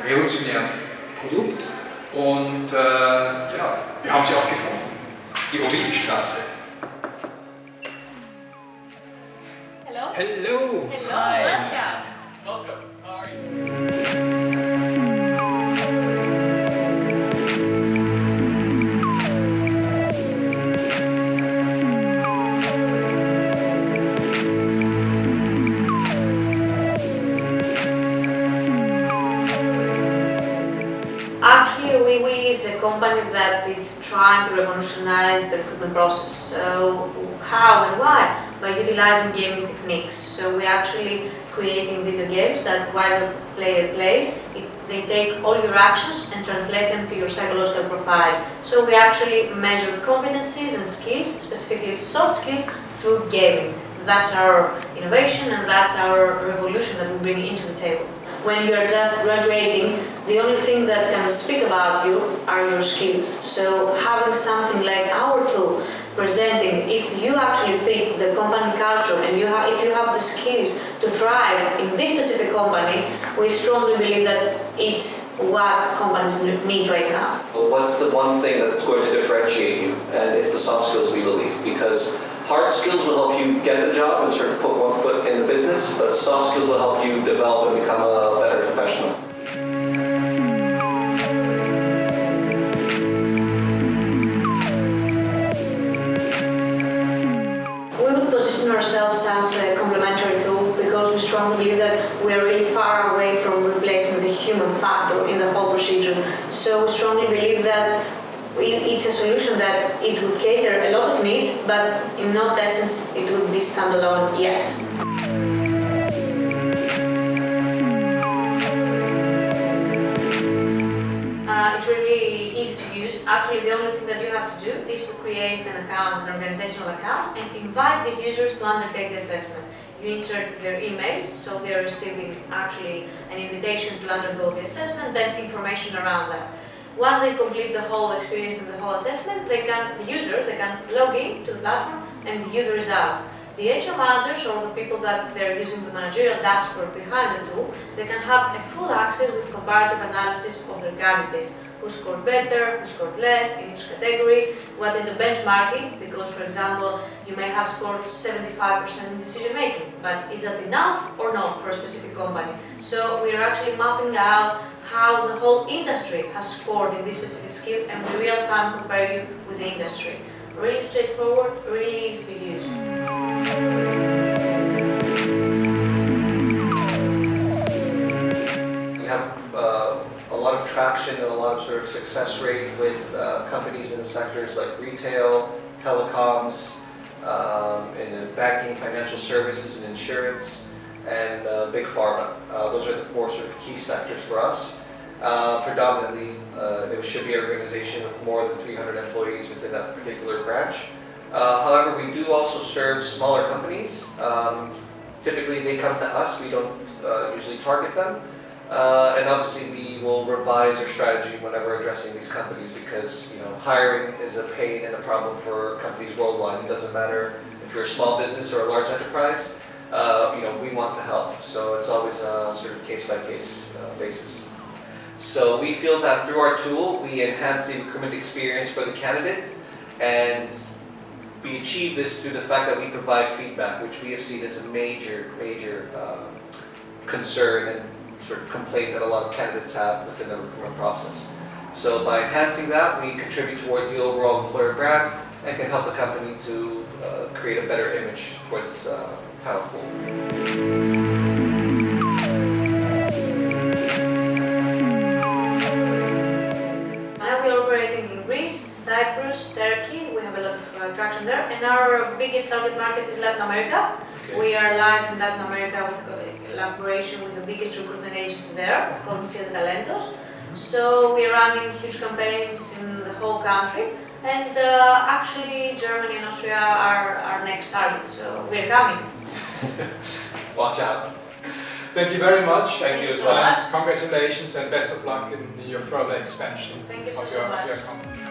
revolutionären Produkt. Und ja, wir haben sie auch gefunden, die Owiwi-Straße. Hello. Hello. Hello. Hi. Welcome. Welcome. How are you? Actually, Owiwi is a company that is trying to revolutionize the recruitment process. So how and why? By utilizing gaming techniques. So we're actually creating video games that while the player plays, they take all your actions and translate them to your psychological profile. So we actually measure competencies and skills, specifically soft skills, through gaming. That's our innovation and that's our revolution that we bring into the table. When you are just graduating, the only thing that can speak about you are your skills. So having something like our tool presenting if you actually fit the company culture and if you have the skills to thrive in this specific company, we strongly believe that it's what companies need right now. What's the one thing that's going to differentiate you? And it's the soft skills, we believe, because hard skills will help you get the job and sort of put one foot in the business, but soft skills will help you develop and become a better professional. We would position ourselves as a complementary tool because we strongly believe that we are really far away from replacing the human factor in the whole procedure. So we strongly believe that it's a solution that it would cater a lot of needs, but in no essence it would be standalone yet. It's really easy to use. Actually, the only thing that you have to do is to create an account, an organizational account, and invite the users to undertake the assessment. You insert their emails, so they are receiving actually an invitation to undergo the assessment, then information around that. Once they complete the whole experience and the whole assessment, the users can log in to the platform and view the results. The HR managers or the people that they're using the managerial dashboard behind the tool, they can have a full access with comparative analysis of their candidates. Who scored better, who scored less, in each category, what is the benchmarking, because for example, you may have scored 75% in decision making, but is that enough or not for a specific company? So we are actually mapping out how the whole industry has scored in this specific skill and in real time compare you with the industry. Really straightforward, really easy to use. We have a lot of traction and a lot of sort of success rate with companies in sectors like retail, telecoms, in banking, financial services and insurance, and big pharma. Those are the four sort of key sectors for us. Predominantly, it should be an organization with more than 300 employees within that particular branch. However, we do also serve smaller companies. Typically, they come to us. We don't usually target them. And obviously, we will revise our strategy whenever addressing these companies because hiring is a pain and a problem for companies worldwide. It doesn't matter if you're a small business or a large enterprise. We want to help. So it's always a sort of case-by-case basis. So we feel that through our tool, we enhance the recruitment experience for the candidate, and we achieve this through the fact that we provide feedback, which we have seen as a major concern and sort of complaint that a lot of candidates have within the recruitment process. So by enhancing that, we contribute towards the overall employer brand and can help the company to create a better image towards talent pool. Cyprus, Turkey, we have a lot of traction there, and our biggest target market is Latin America. Okay. We are live in Latin America with collaboration with the biggest recruitment agency there. It's called Talente. So we are running huge campaigns in the whole country, and actually Germany and Austria are our next target, so we're coming. Watch out. Thank you very much. Thank you so much. Congratulations and best of luck in your further expansion Thank you of so much. your company.